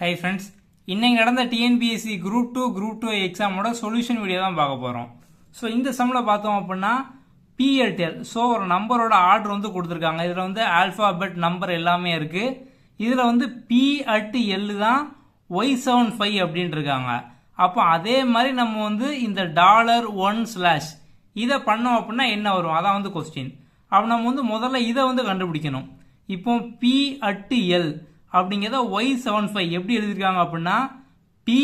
Hi friends, இன்னைக்கு நடந்த TNPSC group 2 எக்ஸாமோட solution video தான் பார்க்க போகிறோம். ஸோ இந்த சம்மில் பார்த்தோம் அப்படின்னா பிஎல்டிஎல், ஸோ ஒரு நம்பரோட ஆர்டர் வந்து கொடுத்துருக்காங்க. இதில் வந்து ஆல்ஃபாபெட் நம்பர் எல்லாமே இருக்குது. இதில் வந்து P@L தான் Y75 அப்படின்ட்டு இருக்காங்க. அப்போ அதே மாதிரி நம்ம வந்து இந்த $1/ இதை பண்ணோம் அப்படின்னா என்ன வரும், அதான் வந்து கொஸ்டின். அப்போ நம்ம வந்து முதல்ல இதை வந்து கண்டுபிடிக்கணும். இப்போ P@L அப்படிங்கிறத Y75 எப்படி எழுதியிருக்காங்க அப்படின்னா P,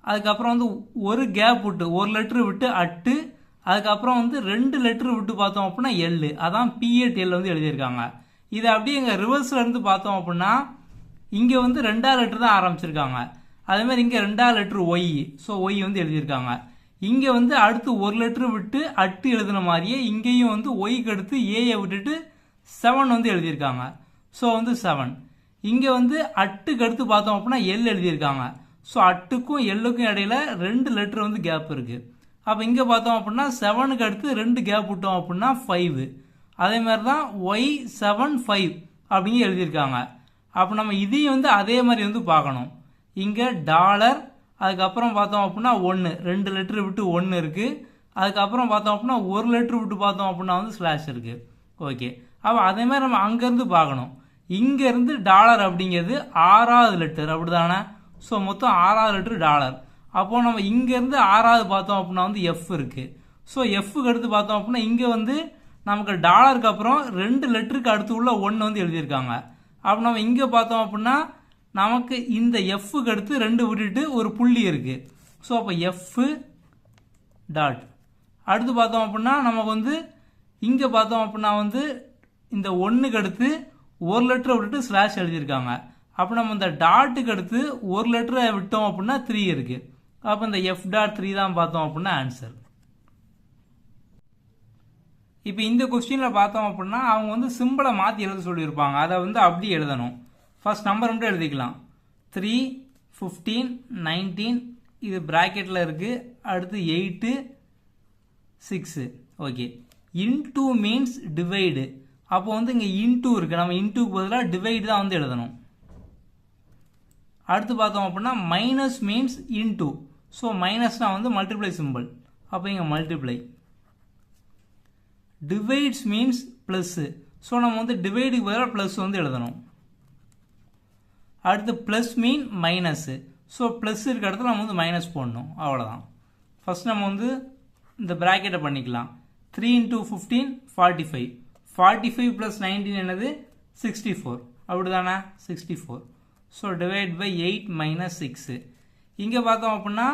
அதுக்கப்புறம் வந்து ஒரு கேப் விட்டு ஒரு லெட்ரு விட்டு அட்டு, அதுக்கப்புறம் வந்து 2 லெட்ரு விட்டு பார்த்தோம் அப்படின்னா எல், அதான் P@L வந்து எழுதியிருக்காங்க. இதை அப்படியே எங்கள் ரிவர்ஸில் இருந்து பார்த்தோம் அப்படின்னா இங்கே வந்து 2ஆவது லெட்ரு தான் ஆரம்பிச்சிருக்காங்க. அதே மாதிரி இங்கே 2ஆவது லெட்ரு ஒய், ஸோ ஒய் வந்து எழுதியிருக்காங்க. இங்கே வந்து அடுத்து ஒரு லெட்ரு விட்டு அட்டு எழுதின மாதிரியே இங்கேயும் வந்து ஒய்க்கு அடுத்து ஏயை விட்டுட்டு 7 வந்து எழுதியிருக்காங்க. ஸோ வந்து 7. இங்கே வந்து அட்டுக்கு அடுத்து பார்த்தோம் அப்படின்னா எல் எழுதியிருக்காங்க. ஸோ அட்டுக்கும் எல்லுக்கும் இடையில 2 லெட்ரு வந்து கேப் இருக்குது. அப்போ இங்கே பார்த்தோம் அப்படின்னா 7க்கு அடுத்து 2 கேப் விட்டோம் அப்படின்னா 5. அதே மாதிரி தான் Y75 அப்படிங்க எழுதியிருக்காங்க. அப்போ நம்ம இதையும் வந்து அதே மாதிரி வந்து பார்க்கணும். இங்கே டாலர், அதுக்கப்புறம் பார்த்தோம் அப்படின்னா 1, 2 லெட்ரு விட்டு 1 இருக்குது. அதுக்கப்புறம் பார்த்தோம் அப்படின்னா ஒரு லெட்ரு விட்டு பார்த்தோம் அப்படின்னா வந்து ஸ்லாஷ் இருக்குது. ஓகே, அப்போ அதே மாதிரி நம்ம அங்கேருந்து பார்க்கணும். இங்கேருந்து டாலர் அப்படிங்கிறது 6ஆவது லெட்டர், அப்படி தானே? ஸோ மொத்தம் 6ஆவது லெட்டர் டாலர். அப்போது நம்ம இங்கேருந்து 6ஆவது பார்த்தோம் அப்படின்னா வந்து எஃப் இருக்குது. ஸோ எஃப்க்கு அடுத்து பார்த்தோம் அப்படின்னா இங்கே வந்து நமக்கு டாலருக்கு அப்புறம் 2 லெட்டருக்கு அடுத்து உள்ள 1 வந்து எழுதியிருக்காங்க. அப்போ நம்ம இங்கே பார்த்தோம் அப்படின்னா நமக்கு இந்த எஃப்க்கு அடுத்து 2 விட்டுட்டு ஒரு புள்ளி இருக்குது. ஸோ அப்போ எஃப் டாட் அடுத்து பார்த்தோம் அப்படின்னா நமக்கு வந்து இங்கே பார்த்தோம் அப்படின்னா வந்து இந்த 1க்கு அடுத்து ஒரு லெட்டரை விட்டுட்டு ஸ்லாஷ் எழுதியிருக்காங்க. அப்போ நம்ம இந்த டாட்டுக்கு அடுத்து ஒரு லெட்டரை விட்டோம் அப்படின்னா 3 இருக்குது. அப்போ இந்த F.3 தான் பார்த்தோம் அப்படின்னா ஆன்சர். இப்போ இந்த கொஸ்டினில் பார்த்தோம் அப்படின்னா அவங்க வந்து சிம்பிளை மாற்றி எழுத சொல்லியிருப்பாங்க. அதை வந்து அப்படி எழுதணும். ஃபர்ஸ்ட் நம்பர் மட்டும் எழுதிக்கலாம். 3, 15, 19, இது ப்ராக்கெட்டில் இருக்குது. அடுத்து 8, 6. Okay, into means divide. அப்போ வந்து இங்கே இன்டூ இருக்குது, நம்ம இன்டூக்கு பதிலாக டிவைடு தான் வந்து எழுதணும். அடுத்து பார்த்தோம் அப்படின்னா மைனஸ் மீன்ஸ் இன்டூ. ஸோ மைனஸ்னால் வந்து மல்டிப்ளை சிம்பிள். அப்போ இங்கே multiply. Divides means plus. So நம்ம வந்து டிவைடுக்கு பதிலாக ப்ளஸ் வந்து எழுதணும். அடுத்து ப்ளஸ் மீன் மைனஸு. ஸோ ப்ளஸ் இருக்க இடத்துல நம்ம வந்து மைனஸ் போடணும், அவ்வளோதான். ஃபஸ்ட் நம்ம வந்து இந்த ப்ராக்கெட்டை பண்ணிக்கலாம். 3 × 15 45. 45 + 19 என்னது 64, அப்படி தானே? 64. So divide by 8 - 6. இங்கே பார்த்தோம் அப்படின்னா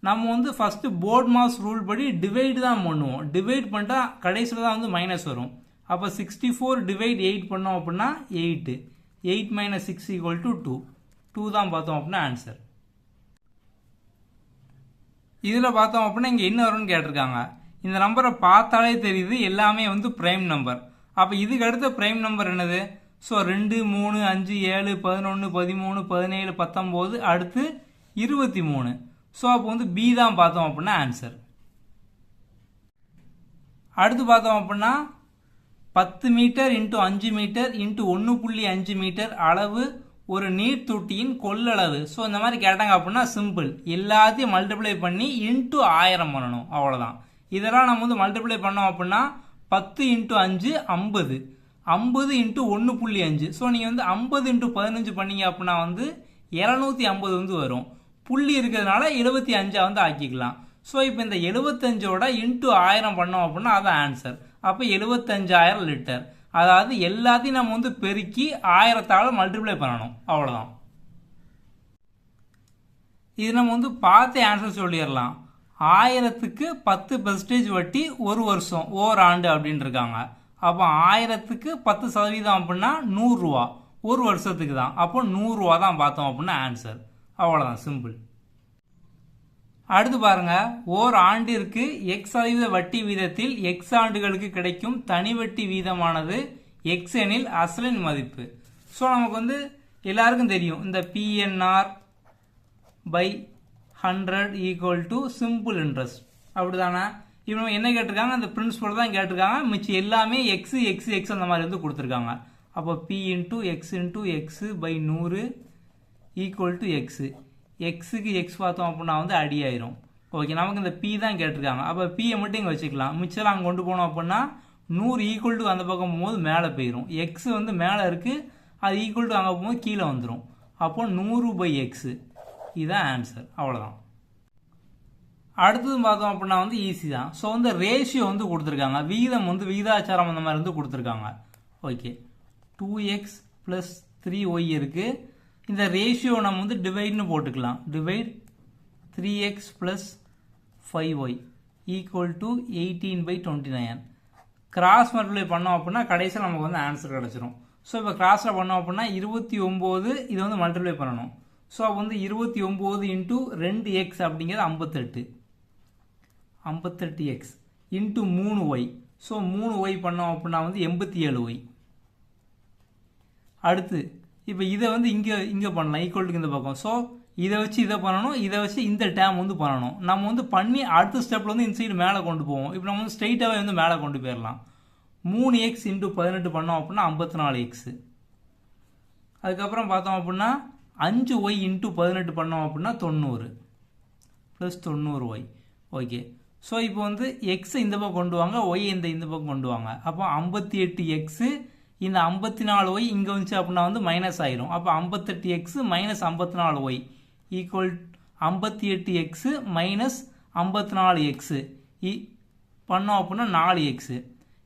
நம்ம வந்து ஃபஸ்ட்டு போர்ட் மாஸ் ரூல் படி டிவைடு தான் பண்ணுவோம். டிவைட் பண்ணிட்டா கடைசியில் தான் வந்து மைனஸ் வரும். அப்போ 64 / 8 பண்ணோம் அப்படின்னா 8. 8 - 6 = 2. 2 தான் பார்த்தோம் அப்படின்னா ஆன்சர். இதில் பார்த்தோம் அப்படின்னா இங்கே என்ன வரும்னு கேட்டிருக்காங்க. இந்த நம்பரை பார்த்தாலே தெரியுது எல்லாமே வந்து பிரைம் நம்பர். அப்போ இதுக்கு அடுத்த பிரைம் நம்பர் என்னது? ஸோ 2, 3, 5, 7, 11, 13, 17, 19, அடுத்து 23. ஸோ அப்போ வந்து பி தான் பார்த்தோம் அப்படின்னா ஆன்சர். அடுத்து பார்த்தோம் அப்படின்னா 10 மீட்டர் × 5 மீட்டர் × 1.5 மீட்டர் அளவு ஒரு நீர் தொட்டியின் கொள்ளளவு. ஸோ இந்த மாதிரி கேட்டாங்க அப்படின்னா சிம்பிள், எல்லாத்தையும் மல்டிப்ளை பண்ணி இன்ட்டு 1000 பண்ணணும், அவ்வளோதான். இதெல்லாம் நம்ம வந்து மல்டிப்ளை பண்ணோம் அப்படின்னா 10 × 5 50, 50 × 1.5. ஸோ நீங்கள் வந்து 50 × 15 பண்ணீங்க அப்படின்னா வந்து 250 வந்து வரும். புள்ளி இருக்கிறதுனால 75 வந்து ஆக்கிக்கலாம். ஸோ இப்போ இந்த 75ஓட இன்ட்டு 1000 பண்ணோம் அப்படின்னா அதான் ஆன்சர். அப்போ 75,000 லிட்டர். அதாவது எல்லாத்தையும் நம்ம வந்து பெருக்கி 1000ஆல் மல்டிப்ளை பண்ணணும், அவ்வளோதான். இது நம்ம வந்து பார்த்து ஆன்சர் சொல்லிடலாம். 1000க்கு 10% வட்டி ஒரு வருஷம் ஓராண்டு அப்படின்னு இருக்காங்க. அப்போ 1000க்கு 10% அப்படின்னா 100 ரூபா ஒரு வருஷத்துக்கு தான். அப்போ 100 ரூபா தான் பார்த்தோம் அப்படின்னா ஆன்சர், அவ்வளோதான், சிம்பிள். அடுத்து பாருங்க, ஓர் ஆண்டிற்கு x% வட்டி வீதத்தில் x ஆண்டுகளுக்கு கிடைக்கும் தனி வட்டி வீதமானது x எனில் அசலின் மதிப்பு. ஸோ நமக்கு வந்து எல்லாருக்கும் தெரியும் இந்த PNR/100 = சிம்பிள் இன்ட்ரெஸ்ட், அப்படிதானே? இவங்க என்ன கேட்டிருக்காங்க, அந்த பிரின்சிபல் தான் கேட்டிருக்காங்க. மிச்சம் எல்லாமே எக்ஸ் எக்ஸ் எக்ஸ் அந்த மாதிரி வந்து கொடுத்துருக்காங்க. அப்போ P × x × x/100 equal to x. எக்ஸுக்கு எக்ஸ் பார்த்தோம் அப்படின்னா வந்து அடி ஆயிரும். ஓகே, நமக்கு இந்த பி தான் கேட்டிருக்காங்க. அப்போ பியை மட்டும் இங்கே வச்சுக்கலாம். மிச்சம் அங்கே கொண்டு போனோம் அப்படின்னா 100 ஈக்குவல் டு அந்த பக்கம் போகும்போது மேலே போயிடும். எக்ஸ் வந்து மேலே இருக்குது, அது ஈக்குவல் டு அங்கே போகும்போது கீழே வந்துடும். அப்போ 100/x இதுதான் ஆன்சர். அவ்வளோதான். அடுத்தது பார்த்தோம் அப்படின்னா வந்து ஈஸி தான். ஸோ வந்து ரேஷியோ வந்து கொடுத்துருக்காங்க, விகிதம் வந்து விகிதாச்சாரம் அந்த மாதிரி வந்து கொடுத்துருக்காங்க. ஓகே, 2x + 3y இருக்குது. இந்த ரேஷியோ நம்ம வந்து டிவைட்னு போட்டுக்கலாம். Divide 3x + 5y equal to 18/29. Cross multiply பண்ணோம் அப்படின்னா கடைசியில் நமக்கு வந்து ஆன்சர் கிடச்சிரும். ஸோ இப்போ கிராஸில் பண்ணோம் அப்படின்னா 29 இது வந்து மல்டிப்ளை பண்ணணும். ஸோ அப்போ வந்து 29 × 2x அப்படிங்கிறது 58. 58x × 3y. ஸோ 3y பண்ணோம் அப்படின்னா வந்து 87y. அடுத்து இப்போ இதை வந்து இங்கே பண்ணலாம், ஈக்குவல்ட்டுக்கு இந்த பக்கம். ஸோ இதை வச்சு இதை பண்ணணும், இதை வச்சு இந்த டேம் வந்து பண்ணணும். நம்ம வந்து பண்ணி அடுத்த ஸ்டெப்பில் வந்து இந்த சைடு மேலே கொண்டு போவோம். இப்போ நம்ம வந்து ஸ்ட்ரெயிட்டாகவே வந்து மேலே கொண்டு போயிடலாம். 3x × 18 பண்ணோம் அப்படின்னா 54x. அதுக்கப்புறம் பார்த்தோம் அப்படின்னா 5y × 18 பண்ணோம் அப்படின்னா 90 + 90y. ஓகே, ஸோ இப்போ வந்து எக்ஸை இந்த பக்கம் கொண்டு வாங்க, ஒய் இந்த பக்கம் கொண்டு வாங்க. அப்போ 58x, இந்த 54y இங்கே வந்துச்சு அப்படின்னா வந்து மைனஸ் ஆயிரும். அப்போ 58x - 54y equal 58x - 54x பண்ணோம் அப்படின்னா 4x.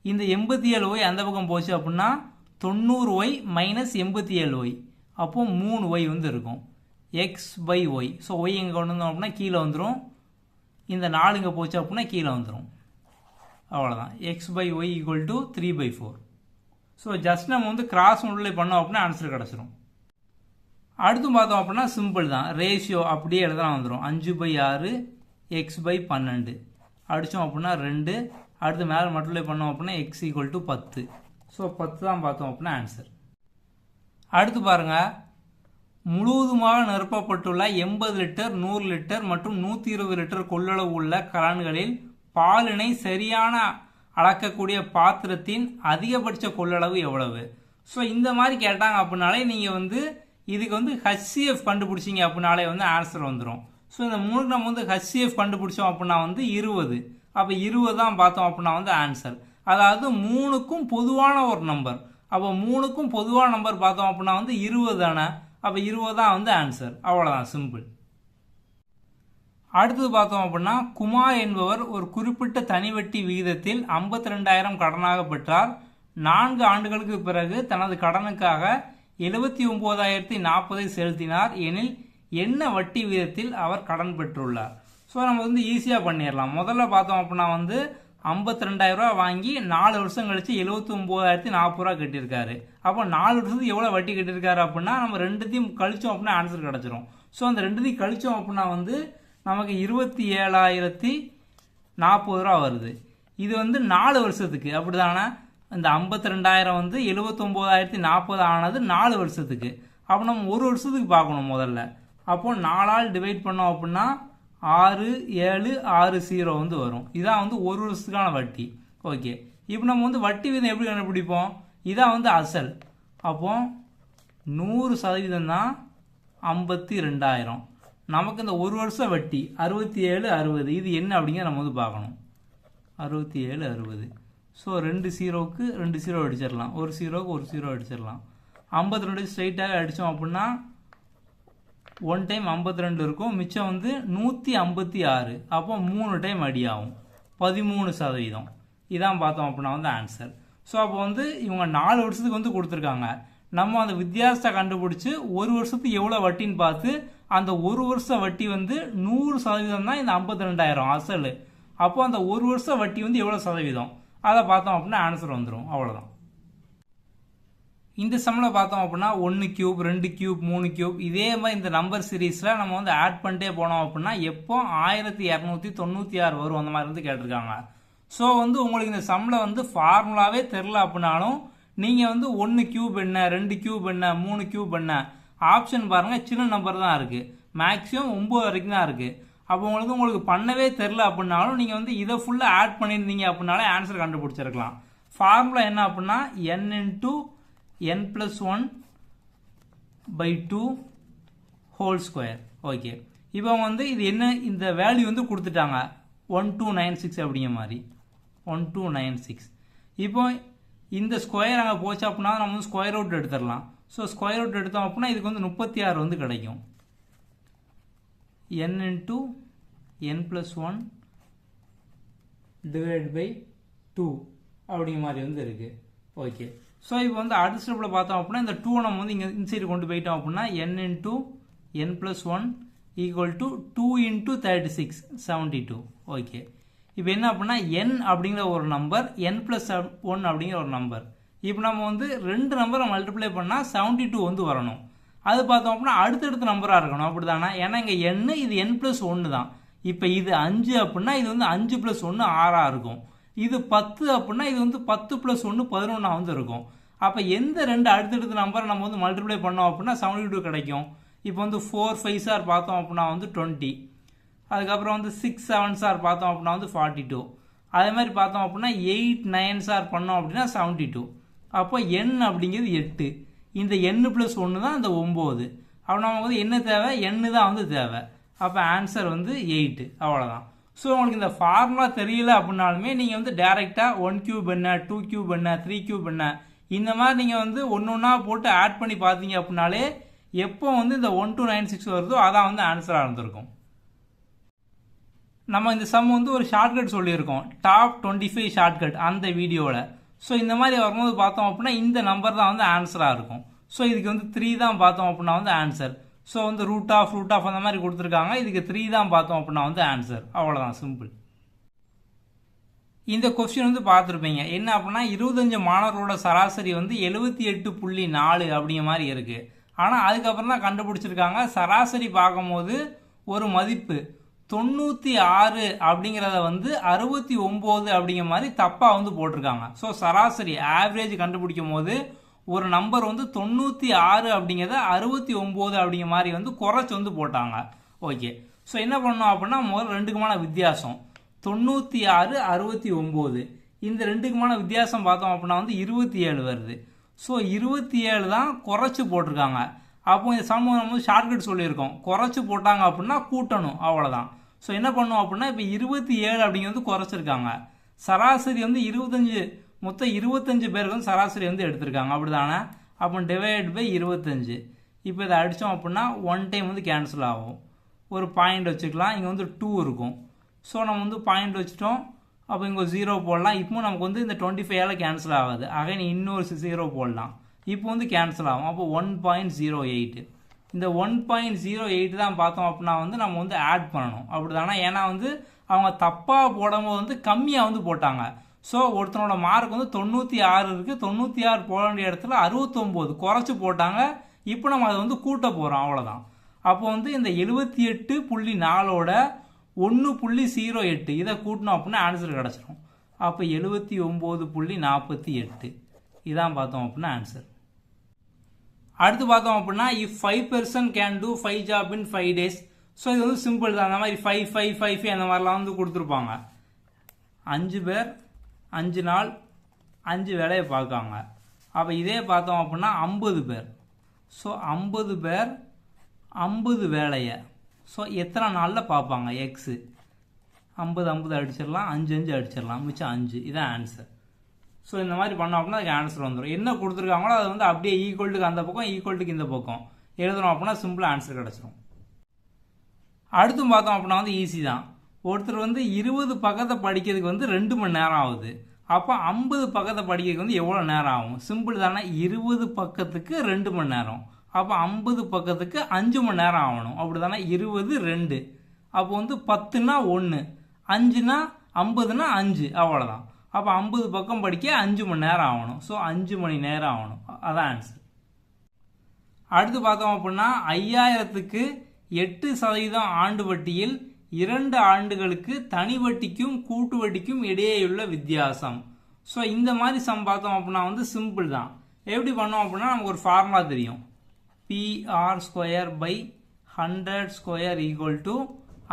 இந்த 87y அந்த பக்கம் போச்சு அப்படின்னா 90y - 87y. அப்போ 3y வந்து இருக்கும். x/y. ஸோ y இங்கே கொண்டு வந்தோம் அப்படின்னா கீழே வந்துடும். இந்த 4 இங்கே போச்சு அப்படின்னா கீழே வந்துடும். அவ்வளோதான். x/y = 3/4. ஸோ ஜஸ்ட் நம்ம வந்து கிராஸ் மல்டிப்ளை பண்ணோம் அப்படின்னா ஆன்சர் கிடச்சிரும். அடுத்து பார்த்தோம் அப்படின்னா சிம்பிள் தான். ரேஷியோ அப்படியே எழுதலாம் வந்துடும். 5/6 x/12 அடித்தோம் அப்படின்னா 2. அடுத்து மேலே மல்டிப்ளை பண்ணோம் அப்படின்னா x = 10. ஸோ 10 தான் பார்த்தோம் அப்படின்னா ஆன்சர். அடுத்து பாருங்க, முழுவதுமாக நிரப்பப்பட்டுள்ள 80 லிட்டர், 100 லிட்டர் மற்றும் 120 லிட்டர் கொள்ளளவு உள்ள கலன்களில் பாலினை சரியான அளக்கக்கூடிய பாத்திரத்தின் அதிகபட்ச கொள்ளளவு எவ்வளவு? ஸோ இந்த மாதிரி கேட்டாங்க அப்படின்னாலே நீங்கள் வந்து இதுக்கு வந்து HCF கண்டுபிடிச்சிங்க அப்படின்னாலே வந்து ஆன்சர் வந்துடும். ஸோ இந்த 3க்கு நம்ம வந்து HCF கண்டுபிடிச்சோம் அப்படின்னா வந்து 20. அப்போ 20 தான் பார்த்தோம் அப்படின்னா வந்து ஆன்சர். அதாவது 3க்கும் பொதுவான ஒரு நம்பர். அப்போ 3க்கும் பொதுவான நம்பர் பார்த்தோம் அப்படின்னா வந்து 20 தானே. அப்போ 20 தான் வந்து ஆன்சர். அவ்வளோதான், சிம்பிள். அடுத்தது பார்த்தோம் அப்படின்னா குமார் என்பவர் ஒரு குறிப்பிட்ட தனிவட்டி விகிதத்தில் 52,000 கடனாக பெற்றார். 4 ஆண்டுகளுக்கு பிறகு தனது கடனுக்காக 79,040 செலுத்தினார் எனில் என்ன வட்டி விகிதத்தில் அவர் கடன் பெற்றுள்ளார்? ஸோ நம்ம வந்து ஈஸியாக பண்ணிடலாம். முதல்ல பார்த்தோம் அப்படின்னா வந்து 52,000 ரூபா வாங்கி 4 வருஷம் கழிச்சு 79,040 ரூபா கட்டியிருக்காரு. அப்போ 4 வருஷத்துக்கு எவ்வளோ வட்டி கட்டியிருக்காரு அப்படின்னா நம்ம ரெண்டுத்தையும் கழிச்சோம் அப்படின்னா ஆன்சர் கிடச்சிரும். ஸோ அந்த ரெண்டுத்தையும் கழிச்சோம் அப்படின்னா வந்து நமக்கு 27,040 ரூபா வருது. இது வந்து 4 வருஷத்துக்கு. அப்படி தானே? இந்த 52,000 வந்து 79,040 ஆனது 4 வருஷத்துக்கு. அப்போ நம்ம ஒரு வருஷத்துக்கு பார்க்கணும் முதல்ல. அப்போ 4ஆல் டிவைட் பண்ணோம் அப்படின்னா 6760 வந்து வரும். இதான் வந்து ஒரு வருஷத்துக்கான வட்டி. ஓகே, இப்போ நம்ம வந்து வட்டி வீதம் எப்படி கண்டுபிடிப்போம்? இதான் வந்து அசல். அப்போ 100% தான் 52,000. நமக்கு இந்த ஒரு வருஷம் வட்டி 6760. இது என்ன அப்படிங்கிற நம்ம வந்து பார்க்கணும். 6760. ஸோ 2 0க்கு 2 0 அடிச்சிடலாம், ஒரு 0க்கு ஒரு 0 அடிச்சிடலாம். 52 ஸ்ட்ரைட்டாக அடித்தோம் அப்படின்னா 1 டைம் 52 இருக்கும், மிச்சம் வந்து 156. அப்போ 3 டைம் அடி ஆகும். 13%. இதான் பார்த்தோம் அப்படின்னா வந்து ஆன்சர். ஸோ அப்போ வந்து இவங்க 4 வருஷத்துக்கு வந்து கொடுத்துருக்காங்க. நம்ம அந்த வித்தியாசத்தை கண்டுபிடிச்சி ஒரு வருஷத்துக்கு எவ்வளோ வட்டின்னு பார்த்து அந்த ஒரு வருஷ வட்டி வந்து 100% தான் இந்த 52,000 அசல். அப்போ அந்த ஒரு வருஷ வட்டி வந்து எவ்வளோ சதவீதம் அதை பார்த்தோம் அப்படின்னா ஆன்சர் வந்துடும். அவ்வளோதான். இந்த சம்மில் பார்த்தோம் அப்படின்னா 1 கியூப், 2 கியூப், 3 கியூப் இதே மாதிரி இந்த நம்பர் சீரீஸில் நம்ம வந்து ஆட் பண்ணிட்டே போனோம் அப்படின்னா எப்போ 1296 வரும் அந்த மாதிரி வந்து கேட்டிருக்காங்க. ஸோ வந்து உங்களுக்கு இந்த சம்மில் வந்து ஃபார்முலாவே தெரில அப்படின்னாலும் நீங்கள் வந்து 1 கியூப் என்ன, 2 கியூப் என்ன, 3 கியூப் என்ன ஆப்ஷன் பாருங்கள், சின்ன நம்பர் தான் இருக்குது. மேக்ஸிமம் 9 வரைக்கும் தான் இருக்குது. அப்போ உங்களுக்கு பண்ணவே தெரில அப்படின்னாலும் நீங்கள் வந்து இதை ஃபுல்லாக ஆட் பண்ணியிருந்தீங்க அப்படின்னாலே ஆன்சர் கண்டுபிடிச்சிருக்கலாம். ஃபார்முலா என்ன அப்படின்னா n × n + 1/2 whole square. Okay, இப்போ வந்து இது என்ன, இந்த வேல்யூ வந்து கொடுத்துட்டாங்க 1296 அப்படிங்கிற மாதிரி 1296. இப்போ இந்த ஸ்கொயர் அங்கே போச்சு அப்படின்னா நம்ம வந்து ஸ்கொயர் ரூட் எடுத்துடலாம். ஸோ ஸ்கொயர் ரூட் எடுத்தோம் அப்படின்னா இதுக்கு வந்து 36 வந்து கிடைக்கும். n into n plus 1 divided by 2 அப்படிங்கிற மாதிரி வந்து இருக்கு. ஓகே, ஸோ இப்போ வந்து அடுத்த ஸ்டெப்பில் பார்த்தோம் அப்படின்னா இந்த 2 நம்ம வந்து இங்கே இன்சைடு கொண்டு போயிட்டோம் அப்படின்னா n into n plus 1 equal to 2 into 36 72. Okay, இப்போ என்ன அப்படின்னா n அப்படிங்கிற ஒரு நம்பர் n plus 1 அப்படிங்கிற ஒரு நம்பர். இப்போ நம்ம வந்து ரெண்டு நம்பரை மல்டிப்ளை பண்ணால் 72 வந்து வரணும். அது பார்த்தோம் அப்படின்னா அடுத்தடுத்த நம்பராக இருக்கணும், அப்படி தானே? ஏன்னா இங்கே n இது n plus 1 தான். இப்போ இது 5 அப்படின்னா இது வந்து 5 plus 1 6 இருக்கும். இது 10 அப்படின்னா இது வந்து 10 plus 1 11 வந்து இருக்கும். அப்போ எந்த ரெண்டு அடுத்தடுத்த நம்பரை நம்ம வந்து மல்டிப்ளை பண்ணோம் அப்படின்னா 72 கிடைக்கும். இப்போ வந்து 4 5s பார்த்தோம் அப்படின்னா வந்து 20. அதுக்கப்புறம் வந்து 6 7s பார்த்தோம் அப்படின்னா வந்து 42. அதே மாதிரி பார்த்தோம் அப்படின்னா 8 9s பண்ணோம் அப்படின்னா 72. அப்போ n அப்படிங்கிறது 8. இந்த n plus 1 தான் இந்த 9. அப்போ நமக்கு வந்து என்ன தேவை? n தான் வந்து தேவை. அப்போ ஆன்சர் வந்து 8. அவ்வளோதான். ஸோ உங்களுக்கு இந்த ஃபார்முலா தெரியல அப்படின்னாலுமே நீங்கள் வந்து டேரெக்டாக 1 கியூப் என்ன, 2 கியூப் என்ன, 3 கியூப் என்ன, இந்த மாதிரி நீங்கள் வந்து ஒன்று ஒன்றா போட்டு ஆட் பண்ணி பார்த்தீங்க அப்படின்னாலே எப்போ வந்து இந்த 1296 வருதோ அதான் வந்து ஆன்சராக இருந்திருக்கும். நம்ம இந்த சம் வந்து ஒரு ஷார்ட்கட் சொல்லியிருக்கோம், டாப் 25 ஷார்ட்கட் அந்த வீடியோவில். ஸோ இந்த மாதிரி வரும்போது பார்த்தோம் அப்படின்னா இந்த நம்பர் தான் வந்து ஆன்சராக இருக்கும். ஸோ இதுக்கு வந்து 3 தான் பார்த்தோம் அப்படின்னா வந்து ஆன்சர். ஸோ வந்து ரூட் ஆஃப் அந்த மாதிரி கொடுத்துருக்காங்க. இதுக்கு 3 தான் பார்த்தோம் அப்படின்னா வந்து ஆன்சர். அவ்வளோதான், சிம்பிள். இந்த கொஸ்டின் வந்து பார்த்துருப்பீங்க. என்ன அப்படின்னா 25 மாணவர்களோட சராசரி வந்து 78.4 அப்படிங்கிற மாதிரி இருக்கு. ஆனால் அதுக்கப்புறம் தான் கண்டுபிடிச்சிருக்காங்க சராசரி பார்க்கும்போது ஒரு மதிப்பு 96 அப்படிங்கிறத வந்து 69 அப்படிங்கிற மாதிரி தப்பாக வந்து போட்டிருக்காங்க. ஸோ சராசரி ஆவரேஜ் கண்டுபிடிக்கும் போது ஒரு நம்பர் வந்து 96 அப்படிங்கிறத 69 அப்படிங்கிற மாதிரி வந்து குறைச்சி வந்து போட்டாங்க. ஓகே, ஸோ என்ன பண்ணோம் அப்படின்னா முதல்ல ரெண்டுக்குமான வித்தியாசம் 96 69, இந்த ரெண்டுக்குமான வித்தியாசம் பார்த்தோம் அப்படின்னா வந்து 27 வருது. ஸோ 27 தான் குறைச்சி போட்டிருக்காங்க. அப்போ இந்த சம் நம்ம ஷார்ட்கட் சொல்லியிருக்கோம், குறைச்சி போட்டாங்க அப்படின்னா கூட்டணும், அவ்வளோதான். ஸோ என்ன பண்ணுவோம் அப்படின்னா இப்போ 27 அப்படிங்கிறது குறைச்சிருக்காங்க. சராசரி வந்து 25, மொத்தம் 25 பேருக்கு வந்து சராசரி வந்து எடுத்திருக்காங்க, அப்படி தானே? அப்போ டிவைட் பை 25. இப்போ இதை அடித்தோம் அப்படின்னா 1 டைம் வந்து கேன்சல் ஆகும். ஒரு பாயிண்ட் வச்சுக்கலாம், இங்கே வந்து 2 இருக்கும். ஸோ நம்ம வந்து பாயிண்ட் வச்சுட்டோம். அப்போ இங்கே 0 போடலாம். இப்போ நமக்கு வந்து இந்த 25 கேன்சல் ஆகாது. அகைன் இன்னொரு 0 போடலாம். இப்போ வந்து கேன்சல் ஆகும். அப்போ 1.08. இந்த 1.08 தான் பார்த்தோம் அப்படின்னா வந்து நம்ம வந்து ஆட் பண்ணணும், அப்படி தானே? ஏன்னா வந்து அவங்க தப்பாக போடும்போது வந்து கம்மியாக வந்து போட்டாங்க. ஸோ ஒருத்தனோட மார்க் வந்து 96 இருக்குது, 96 போட வேண்டிய இடத்துல 69 குறைச்சி போட்டாங்க. இப்போ நம்ம அதை வந்து கூட்ட போகிறோம், அவ்வளோதான். அப்போ வந்து இந்த 78.4ஓட 1.08 இதை கூட்டினோம் அப்படின்னா ஆன்சர் கிடச்சிரும். அப்போ 79.48 இதான் பார்த்தோம் அப்படின்னா ஆன்சர். அடுத்து பார்த்தோம் அப்படின்னா if 5 person can do 5 job in 5 days. So இது வந்து சிம்பிள் தான். அந்த மாதிரி 5 5 5 5 அந்த மாதிரிலாம் வந்து கொடுத்துருப்பாங்க. 5 பேர் 5 நாள் 5 வேலையை பார்க்காங்க. அப்போ இதே பார்த்தோம் அப்படின்னா 50 பேர். ஸோ 50 பேர் 50 வேலையை ஸோ எத்தனை நாளில் பார்ப்பாங்க? எக்ஸு 50 50 அடிச்சிடலாம், 5 5 அடிச்சிடலாம், மிச்சம் 5. இதான் ஆன்சர். ஸோ இந்த மாதிரி பண்ணோம் அப்படின்னா அதுக்கு ஆன்சர் வந்துடும். என்ன கொடுத்துருக்காங்களோ அதை வந்து அப்படியே ஈக்குவல்ட்டுக்கு அந்த பக்கம் ஈக்குவல்ட்டுக்கு இந்த பக்கம் எழுதணும் அப்படின்னா சிம்பிளாக ஆன்சர் கிடச்சிரும். அடுத்தும் பார்த்தோம் அப்படின்னா வந்து ஈஸி தான். ஒருத்தர் வந்து 20 பக்கத்தை படிக்கிறதுக்கு வந்து 2 மணி நேரம் ஆகுது. அப்போ 50 பக்கத்தை படிக்கிறதுக்கு வந்து எவ்வளோ நேரம் ஆகும்? சிம்பிள் தானே. 20 பக்கத்துக்கு 2 மணி நேரம். அப்போ 50 பக்கத்துக்கு 5 மணி நேரம் ஆகணும், அப்படி தானே? 20 2. அப்போ வந்து 10னா 1, 5னா 50னா 5, அவ்வளோதான். அப்போ 50 பக்கம் படிக்க 5 மணி நேரம் ஆகணும். ஸோ 5 மணி நேரம் ஆகணும், அதான் ஆன்சர். அடுத்து பார்த்தோம் அப்படின்னா 5000க்கு 8% ஆண்டு வட்டியில் 2 ஆண்டுகளுக்கு தனி வட்டிக்கும் கூட்டு வட்டிக்கும் இடையேயுள்ள வித்தியாசம். ஸோ இந்த மாதிரி சம் பார்த்தோம் அப்படின்னா வந்து சிம்பிள் தான். எப்படி பண்ணோம் அப்படின்னா நமக்கு ஒரு ஃபார்முலா தெரியும், PR²/100²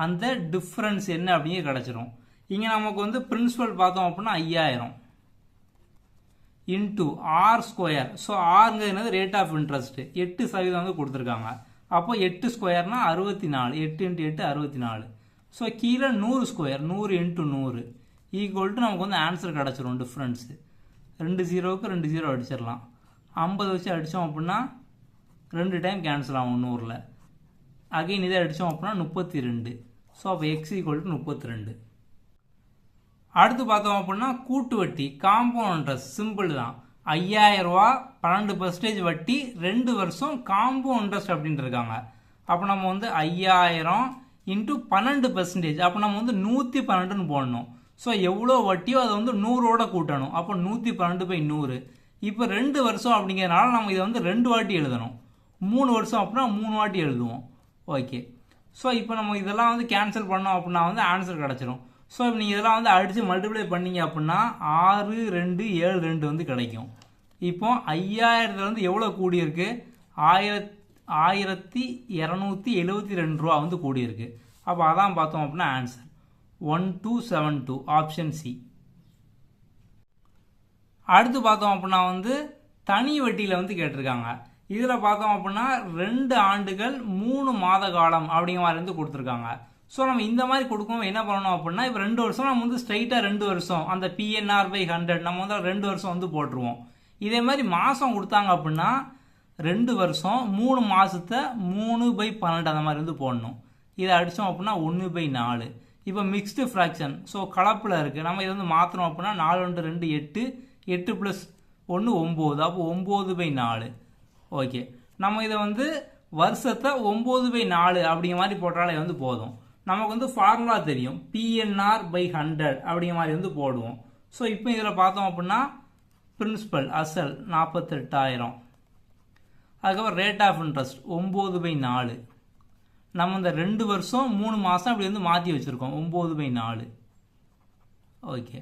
அந்த டிஃப்ரென்ஸ் என்ன அப்படிங்க கிடச்சிரும். இங்கே நமக்கு வந்து பிரின்சிபல் பார்த்தோம் அப்படின்னா 5000 இன்டூ R². ஸோ ஆர்ங்கிறது ரேட் ஆஃப் இன்ட்ரெஸ்ட் 8% வந்து கொடுத்துருக்காங்க. அப்போ 8 ஸ்கொயர்னா 64, 8 இன்ட்டு 8 64. ஸோ கீழே 100 ஸ்கொயர், 100 இன்ட்டு 100 ஈக்குவல் டு நமக்கு வந்து ஆன்சர் கிடச்சிரும். டிஃப்ரென்ஸு 2 0க்கு 2 0 அடிச்சிடலாம். 50 வச்சு அடித்தோம் அப்படின்னா 2 டைம் கேன்சல் ஆகும் 100ல். அகைன் இதை அடித்தோம் அப்படின்னா 32. ஸோ அப்போ எக்ஸ் ஈக்குவல் டு 32. அடுத்து பார்த்தோம் அப்படின்னா கூட்டு வட்டி, காம்பவுண்ட் இன்ட்ரெஸ்ட். சிம்பிள் தான். 5000 ரூபா 12% வட்டி 2 வருஷம் காம்பவுண்ட் இன்ட்ரெஸ்ட் அப்படின்ட்டு இருக்காங்க. அப்போ நம்ம வந்து 5000 இன்ட்டு 12%, அப்போ நம்ம வந்து 112ன்னு போடணும். ஸோ எவ்வளோ வட்டியோ அதை வந்து 100ஓட கூட்டணும். அப்போ 112/100. இப்போ 2 வருஷம் அப்படிங்கிறதுனால நம்ம இதை வந்து 2 வாட்டி எழுதணும். 3 வருஷம் அப்படின்னா 3 வாட்டி எழுதுவோம். ஓகே. ஸோ இப்போ நம்ம இதெல்லாம் வந்து கேன்சல் பண்ணோம் அப்படின்னா வந்து ஆன்சர் கிடச்சிரும். ஸோ இப்போ நீங்கள் இதெல்லாம் வந்து அடித்து மல்டிப்ளை பண்ணீங்க அப்படின்னா 6 2 7 2 வந்து கிடைக்கும். இப்போ 5000 வந்து எவ்வளோ கூடியிருக்கு? 1272 ரூபா வந்து கூடியிருக்கு. அப்போ அதான் பார்த்தோம் அப்படின்னா ஆன்சர் 1272, ஆப்ஷன் சி. அடுத்து பார்த்தோம் அப்படின்னா வந்து தனி வட்டியில் வந்து கேட்டிருக்காங்க. இதில் பார்த்தோம் அப்படின்னா 2 ஆண்டுகள் 3 மாத காலம் அப்படிங்கிற மாதிரி வந்து கொடுத்துருக்காங்க. ஸோ நம்ம இந்த மாதிரி கொடுக்கும் என்ன பண்ணணும் அப்படின்னா, இப்போ 2 வருஷம் நம்ம வந்து ஸ்ட்ரைட்டாக 2 வருஷம் அந்த PNR/100 நம்ம வந்து 2 வருஷம் வந்து போட்டுருவோம். இதே மாதிரி மாதம் கொடுத்தாங்க அப்படின்னா 2 வருஷம் 3 மாதத்தை 3/12 அந்த மாதிரி வந்து போடணும். இதை அடித்தோம் அப்படின்னா 1/4. இப்போ மிக்ஸ்டு ஃப்ராக்ஷன், ஸோ கலப்பில் இருக்குது. நம்ம இதை வந்து மாற்றணும் அப்படின்னா 4 1 2 8, 8 + 1 9, அப்போ 9/4. ஓகே. நம்ம இதை வந்து வருஷத்தை 9/4 அப்படிங்கிற மாதிரி போட்டாலே வந்து போதும். நமக்கு வந்து ஃபார்முலா தெரியும், PNR/100 அப்படிங்கிற மாதிரி வந்து போடுவோம். ஸோ இப்போ இதில் பார்த்தோம் அப்படின்னா பிரின்சிபல் அசல் 48,000, அதுக்கப்புறம் ரேட் ஆஃப் இன்ட்ரெஸ்ட் 9/4. நம்ம இந்த 2 வருஷம் 3 மாதம் அப்படி வந்து மாற்றி வச்சுருக்கோம் 9/4. ஓகே.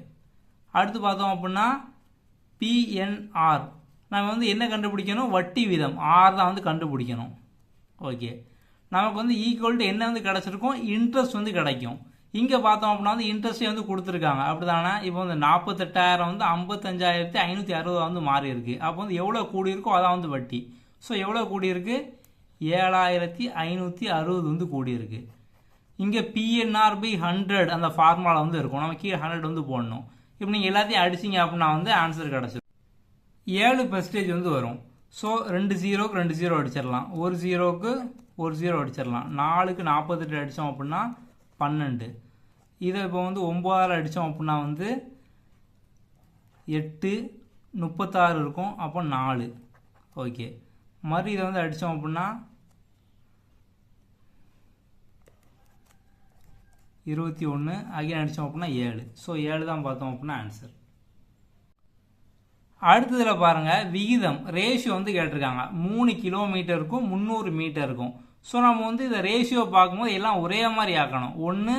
அடுத்து பார்த்தோம் அப்படின்னா PNR நம்ம வந்து என்ன கண்டுபிடிக்கணும்? வட்டி வீதம் R தான் வந்து கண்டுபிடிக்கணும். ஓகே. நமக்கு வந்து ஈக்குவல் டு என்ன வந்து கிடச்சிருக்கும்? இன்ட்ரெஸ்ட் வந்து கிடைக்கும். இங்கே பார்த்தோம் அப்படின்னா வந்து இன்ட்ரெஸ்ட்டே வந்து கொடுத்துருக்காங்க. அப்படி தானே? இப்போ வந்து 48,000 வந்து 55,560 வந்து மாறி இருக்கு. அப்போ வந்து எவ்வளோ கூடியிருக்கோ அதான் வந்து வட்டி. ஸோ எவ்வளோ கூடியிருக்கு? 7,560 வந்து கூடியிருக்கு. இங்கே PNR/100 அந்த ஃபார்முலா வந்து இருக்கும். நம்ம கீழே 100 வந்து போடணும். இப்போ நீங்கள் எல்லாத்தையும் அடிச்சிங்க அப்படின்னா வந்து ஆன்சர் கிடச்சிடும். 7% வந்து வரும். ஸோ 2 0க்கு 2 0 அடிச்சிடலாம். 1 0க்கு 1 0 அடிச்சிடலாம். 4க்கு 48 அடித்தோம் அப்படின்னா 12. இதை இப்போ வந்து 9 அடித்தோம் அப்படின்னா வந்து 8 36 இருக்கும். அப்போ 4. ஓகே. மறு இதை வந்து அடித்தோம் அப்படின்னா 21, அகைன் அடித்தோம் அப்படின்னா 7. ஸோ 7 தான் பார்த்தோம் அப்படின்னா ஆன்சர். அடுத்ததில் பாருங்கள், விகிதம் ரேஷியோ வந்து கேட்டிருக்காங்க. 3 கிலோமீட்டருக்கும் 300 மீட்டருக்கும். ஸோ நம்ம வந்து இந்த ரேஷியோ பார்க்கும்போது எல்லாம் ஒரே மாதிரி ஆக்கணும். ஒன்று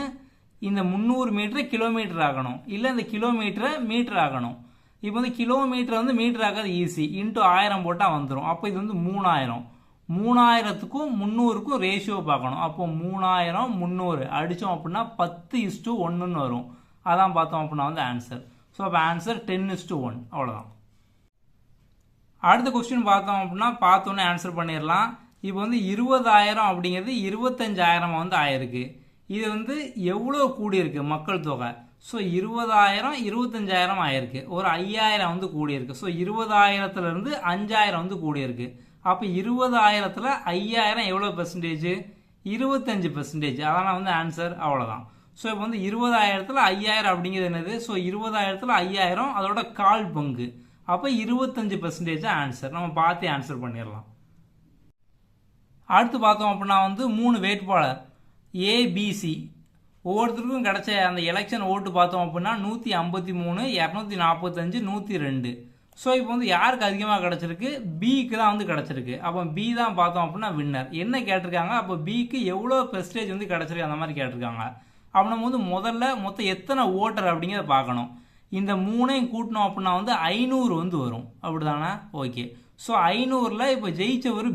இந்த 300 மீட்டரை கிலோமீட்டர் ஆக்கணும், இல்லை இந்த கிலோமீட்டரை மீட்டர் ஆக்கணும். இப்போ வந்து கிலோமீட்டர் வந்து மீட்டர் ஆக்காது ஈஸி, இன்ட்டு 1000 போட்டால் வந்துடும். அப்போ இது வந்து 3000. 3000க்கும் 300க்கும் ரேஷியோ பார்க்கணும். அப்போ 3000 300 அடித்தோம் அப்படின்னா 10:1 வரும். அதான் பார்த்தோம் அப்படின்னா வந்து ஆன்சர். ஸோ அப்போ ஆன்சர் 10:1. அவ்வளோதான். அடுத்த கொஸ்டின் பார்த்தோம் அப்படின்னா பார்த்தோன்னே ஆன்சர் பண்ணிடலாம். இப்போ வந்து 20,000 அப்படிங்கிறது 25,000 வந்து ஆயிருக்கு. இது வந்து எவ்வளோ கூடியிருக்கு மக்கள் தொகை? ஸோ 20,000 25,000 ஆயிருக்கு. ஒரு 5,000 வந்து கூடியிருக்கு. ஸோ 20,000லேருந்து 5,000 வந்து கூடியிருக்கு. அப்போ 20,000ல் 5,000 எவ்வளோ பெர்சன்டேஜ்? 25%. அதனால் வந்து ஆன்சர். அவ்வளோதான். ஸோ இப்போ வந்து 20,000ல் 5,000 அப்படிங்கிறது என்னது? ஸோ 20,000ல் 5,000 அதோட 1/4 பங்கு. அப்போ 25% ஆன்சர். நம்ம பார்த்து ஆன்சர் பண்ணிடலாம். அடுத்து பார்த்தோம் அப்படின்னா வந்து 3 வேட்பாளர் ஏபிசி ஒவ்வொருத்தருக்கும் கிடைச்ச அந்த எலெக்ஷன் ஓட்டு பார்த்தோம் அப்படின்னா 153, 245, 102. ஸோ இப்போ வந்து யாருக்கு அதிகமாக கிடச்சிருக்கு? பிக்கு தான் வந்து கிடச்சிருக்கு. அப்போ பி தான் பார்த்தோம் அப்படின்னா வின்னர். என்ன கேட்டிருக்காங்க? அப்போ பிக்கு எவ்வளோ பெர்சன்டேஜ் வந்து கிடச்சிருக்கு அந்த மாதிரி கேட்டிருக்காங்க. அப்போ நம்ம வந்து முதல்ல மொத்தம் எத்தனை ஓட்டர் அப்படிங்கிறத பார்க்கணும். இந்த 3ஐயும் கூட்டினோம் அப்படின்னா வந்து 500 வந்து வரும். அப்படி தானே? ஓகே. ஸோ 500ல் இப்போ ஜெயிச்சவர்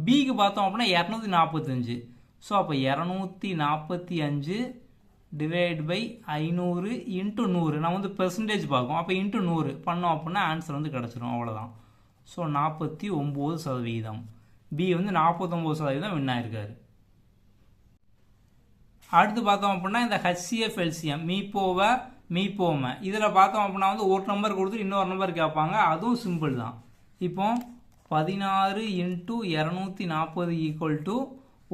பிக்கு பார்த்தோம் அப்படின்னா 245. ஸோ அப்போ 245 டிவைட் பை 500 இன்ட்டு 100. நம்ம வந்து பெர்சன்டேஜ் பார்க்கும். அப்போ இன்ட்டு 100 பண்ணோம் அப்படின்னா ஆன்சர் வந்து கிடச்சிரும். அவ்வளோதான். ஸோ 49%. பி வந்து 49% வின் ஆயிருக்காரு. அடுத்து பார்த்தோம் அப்படின்னா இந்த ஹச்சிஎஃப் எல்சிஎம் மீப்போம இதில் பார்த்தோம் அப்படின்னா வந்து ஒரு நம்பர் கொடுத்து இன்னொரு நம்பர் கேட்பாங்க. அதுவும் சிம்பிள் தான். இப்போ 16 × 240 ஈக்குவல் டு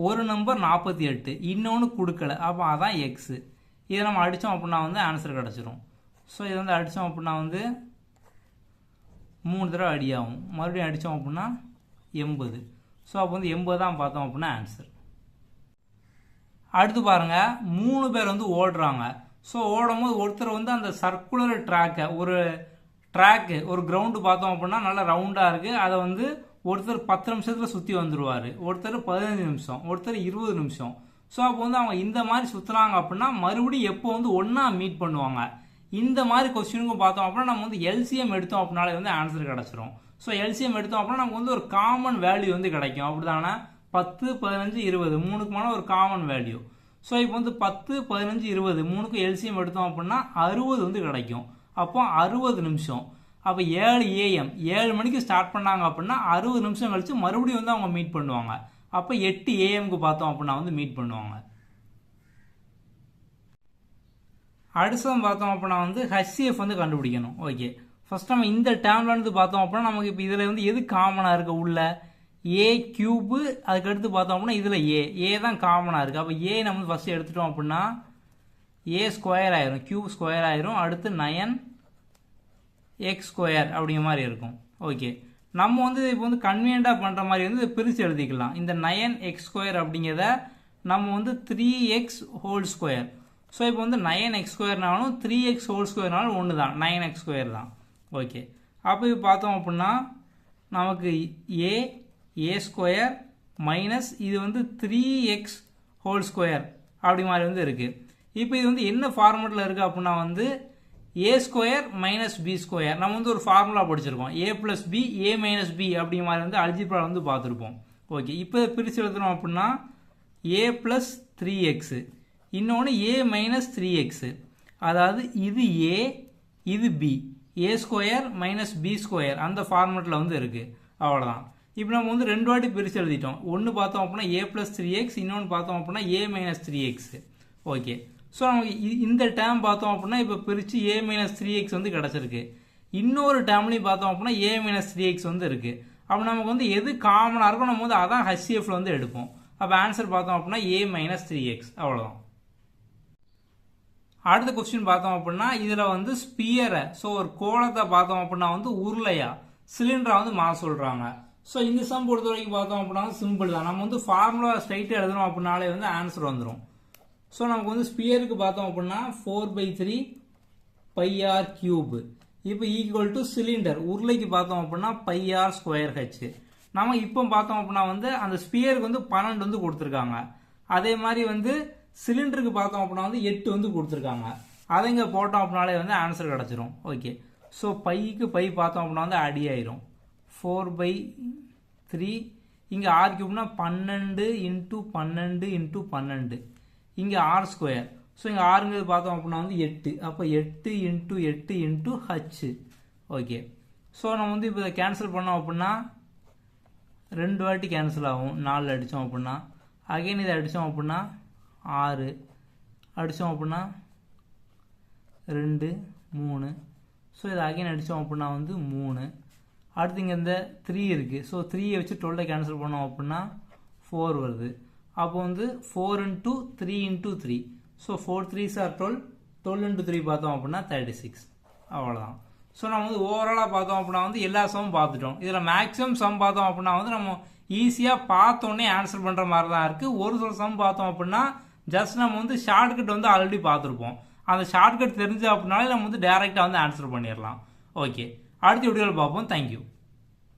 ஒரு நம்பர் 48, இன்னொன்று கொடுக்கல, அப்போ அதான் எக்ஸு. இதை நம்ம அடித்தோம் அப்படின்னா வந்து ஆன்சர் கிடச்சிரும். ஸோ இதை வந்து அடித்தோம் அப்படின்னா வந்து 3 தடவை அடியாகும், மறுபடியும் அடித்தோம் அப்படின்னா 80. ஸோ அப்போ வந்து 80 தான் பார்த்தோம் அப்படின்னா ஆன்சர். அடுத்து பாருங்க, 3 பேர் வந்து ஓடுறாங்க. ஸோ ஓடும்போது ஒருத்தர் வந்து அந்த சர்க்குலர் ட்ராக்கை ஒரு கிரவுண்டு பார்த்தோம் அப்படின்னா நல்லா ரவுண்டாக இருக்குது, அதை வந்து ஒருத்தர் 10 நிமிஷத்தில் சுற்றி வந்துடுவார், ஒருத்தர் 15 நிமிஷம், ஒருத்தர் 20 நிமிஷம். ஸோ அப்போ வந்து அவங்க இந்த மாதிரி சுற்றுறாங்க அப்படின்னா மறுபடியும் எப்போ வந்து ஒன்றா மீட் பண்ணுவாங்க. இந்த மாதிரி கொஸ்டினுக்கும் பார்த்தோம் அப்படின்னா நம்ம வந்து எல்சிஎம் எடுத்தோம் அப்படின்னாலே வந்து ஆன்சர் கிடச்சிரும். ஸோ எல்சிஎம் எடுத்தோம் அப்படின்னா நமக்கு வந்து ஒரு காமன் வேல்யூ வந்து கிடைக்கும். அப்படி தானே 10, 15, 20 மூணுக்குமான ஒரு காமன் வேல்யூ. ஸோ இப்போ வந்து 10, 15, 20 மூணுக்கு எல்சிஎம் எடுத்தோம் அப்படின்னா 60 வந்து கிடைக்கும். அப்போ 60 நிமிஷம். அப்போ 7 AM 7 மணிக்கு ஸ்டார்ட் பண்ணாங்க அப்படின்னா 60 நிமிஷம் கழிச்சு மறுபடியும் வந்து அவங்க மீட் பண்ணுவாங்க. அப்போ 8 AM பார்த்தோம் அப்படின்னா வந்து மீட் பண்ணுவாங்க. அடுத்தது பார்த்தோம் அப்படின்னா வந்து ஹச்சிஎஃப் வந்து கண்டுபிடிக்கணும். ஓகே, ஃபர்ஸ்ட் நம்ம இந்த டேர்ம்ல இருந்து பார்த்தோம் அப்படின்னா நமக்கு இப்போ இதில் வந்து எது காமனாக இருக்கு உள்ள ஏ கியூபு, அதுக்கடுத்து பார்த்தோம் அப்படின்னா இதில் ஏ தான் காமனாக இருக்குது. அப்போ ஏ நம்ம ஃபஸ்ட்டு எடுத்துட்டோம் அப்படின்னா ஏ ஸ்கொயர் ஆயிரும், கியூப் ஸ்கொயர் ஆயிரும், அடுத்து 9x ஸ்கொயர் அப்படிங்கிற மாதிரி இருக்கும். ஓகே, நம்ம வந்து இப்போ வந்து கன்வீனியண்டாக பண்ணுற மாதிரி வந்து பிரித்து எழுதிக்கலாம். இந்த 9x ஸ்கொயர் அப்படிங்கிறத நம்ம வந்து 3x ஹோல் ஸ்கொயர். ஸோ இப்போ வந்து 9x ஸ்கொயர்னாலும் 3x ஹோல் ஸ்கொயர்னாலும் ஒன்று தான், 9x ஸ்கொயர் தான். ஓகே, அப்போ இப்போ பார்த்தோம் அப்படின்னா நமக்கு ஏ ஸ்கொயர் மைனஸ் இது வந்து 3x ஹோல் ஸ்கொயர் அப்படி மாதிரி வந்து இருக்குது. இப்போ இது வந்து என்ன ஃபார்மெட்டில் இருக்குது அப்படின்னா வந்து ஏ ஸ்கொயர் மைனஸ் பி ஸ்கொயர். நம்ம வந்து ஒரு ஃபார்முலா படிச்சிருக்கோம், ஏ plus B A minus B அப்படிங்கிற மாதிரி வந்து அல்ஜிப்ரா வந்து பார்த்துருப்போம். ஓகே, இப்போ பிரித்து எழுதுறோம் அப்படின்னா ஏ ப்ளஸ் 3x, இன்னொன்று ஏ மைனஸ் 3x, அதாவது இது ஏ இது பி, ஏ ஸ்கொயர் மைனஸ் பி ஸ்கொயர் அந்த ஃபார்மெட்டில் வந்து இருக்குது. அவ்வளோதான். இப்போ நம்ம வந்து 2 வாட்டி பிரித்து எழுதிட்டோம். ஒன்று பார்த்தோம் அப்படின்னா ஏ ப்ளஸ் 3x, இன்னொன்று பார்த்தோம் அப்படின்னா ஏ மைனஸ் 3x. ஓகே, ஸோ நமக்கு இந்த டேர்ம் பார்த்தோம் அப்படின்னா இப்போ பிரித்து ஏ மைனஸ் 3x வந்து கிடச்சிருக்கு. இன்னொரு டேர்ம்லையும் பார்த்தோம் அப்படின்னா ஏ மைனஸ் 3x வந்து இருக்குது. அப்போ நமக்கு வந்து எது காமனாக இருக்கும் நம்ம வந்து அதான் ஹச்சிஎஃப்ல வந்து எடுப்போம். அப்போ ஆன்சர் பார்த்தோம் அப்படின்னா ஏ மைனஸ் 3x. அவ்வளோதான். அடுத்த கொஸ்டின் பார்த்தோம் அப்படின்னா இதில் வந்து ஸ்பியரை, ஸோ ஒரு கோலத்தை பார்த்தோம் அப்படின்னா வந்து உருளையா சிலிண்டரா வந்து மாற்ற சொல்கிறாங்க. ஸோ இந்த சம் பொறுத்த வரைக்கும் பார்த்தோம் அப்படின்னா சிம்பிள் தான். நம்ம வந்து ஃபார்முலா ஸ்ட்ரைட்டாக எழுதணும் அப்படின்னாலே வந்து ஆன்சர் வந்துடும். ஸோ நமக்கு வந்து ஸ்பியருக்கு பார்த்தோம் அப்படின்னா 4/3 πr கியூப் இப்போ ஈக்குவல் டு சிலிண்டர் உருளைக்கு பார்த்தோம் அப்படின்னா πr ஸ்கொயர் ஹெச். நம்ம இப்போ பார்த்தோம் அப்படின்னா வந்து அந்த ஸ்பியருக்கு வந்து 12 வந்து கொடுத்துருக்காங்க. அதே மாதிரி வந்து சிலிண்டருக்கு பார்த்தோம் அப்படின்னா வந்து 8 வந்து கொடுத்துருக்காங்க. அதை இங்கே போட்டோம் அப்படின்னாலே வந்து ஆன்சர் கிடச்சிரும். ஓகே, ஸோ பைக்கு பை பார்த்தோம் அப்படின்னா வந்து அடி ஆயிரும். 4/3 இங்கே ஆர் கியூப்னா 12 × 12 × 12 இங்கே ஆர் ஸ்கொயர். ஸோ இங்கே ஆறுங்கிறது பார்த்தோம் அப்படின்னா வந்து 8, அப்போ 8 × 8 × ஹச். ஓகே, ஸோ நம்ம வந்து இப்போ இதை கேன்சல் பண்ணோம் அப்படின்னா 2 வாட்டி கேன்சல் ஆகும். 4 அடித்தோம் அப்படின்னா அகைன் இதை அடித்தோம் அப்படின்னா 6 அடித்தோம் அப்படின்னா 2 3. ஸோ இதை அகைன் அடித்தோம் அப்படின்னா வந்து 3. அடுத்து இங்கே இந்த 3 இருக்குது. ஸோ 3 வச்சு 12 கேன்சல் பண்ணோம் அப்படின்னா 4 வருது. அப்போ வந்து 4 × 3 × 3. ஸோ 4 3s are 12, 12 × 3 பார்த்தோம் அப்படின்னா 36. அவ்வளோதான். ஸோ நம்ம வந்து ஓவராலாக பார்த்தோம் அப்படின்னா வந்து எல்லா சம்மும் பார்த்துட்டோம். இதில் மேக்ஸிமம் சம் பார்த்தோம் அப்படின்னா வந்து நம்ம ஈஸியாக பார்த்தோன்னே ஆன்சர் பண்ணுற மாதிரி தான் இருக்குது. ஒரு சில சம் பார்த்தோம் அப்படின்னா ஜஸ்ட் நம்ம வந்து ஷார்ட்கட் வந்து ஆல்ரெடி பார்த்துருப்போம். அந்த ஷார்ட்கட் தெரிஞ்சு அப்படின்னாலே நம்ம வந்து டேரெக்டாக வந்து ஆன்சர் பண்ணிடலாம். ஓகே, அடுத்த வீடியோவில் பார்ப்போம். தேங்க்யூ.